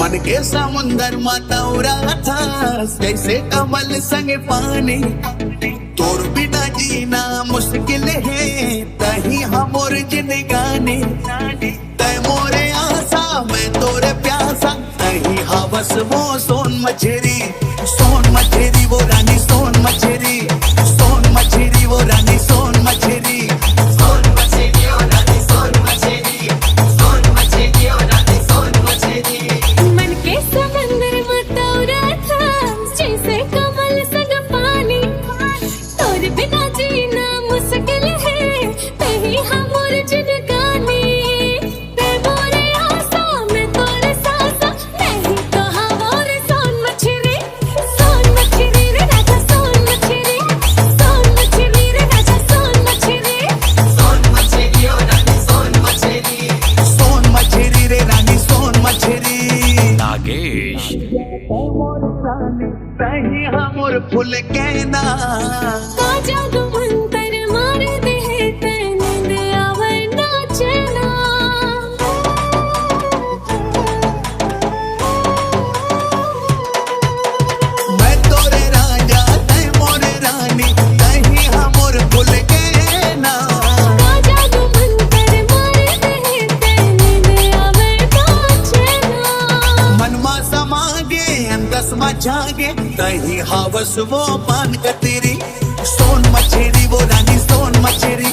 मन के समुंदर मातौरा था जैसे कमल संग पानी। तोर बिना जीना मुश्किल है तही हमोर जिंदगानी। तै मोरे आशा मैं तोरे प्यासा तही हवस वो सोन मछरी। सोन मछरी वो रानी सोन मछरी। सोन मछरी वो रानी सोन मछरी। सोन मछरी ओ रानी सोन मछरी। सोन मछरी ओ रानी सोन मछरी। मन के समंदर मतौरा था जैसे कमल संग पानी। तोर बिना जीना मुश्किल है तही हमोर जिंदगानी। ते मोरे आशा मैं तोरे सासा तही तो हमोर सोन मछरी। सोन मछरी रे राजा सोन मछरी। सोन मछरी रे राजा सोन मछरी। सोन मछरी ओ रानी सोन मछरी। सोन मछरी रे रानी सोन मछरी। नागेश तही हमोर फूल कहना। का जादू मंतर मार दे ते नींद आवे ना चैना। मैं तोरे राजा तै मोरे रानी तही हमोर फूल कहना। का जादू मंतर मार दे ते नींद आवे ना चैना। मनमा समागे अंदसमा जागे तही हवस वो पान कतेरी। सोन मछरी वो रानी सोन मछरी।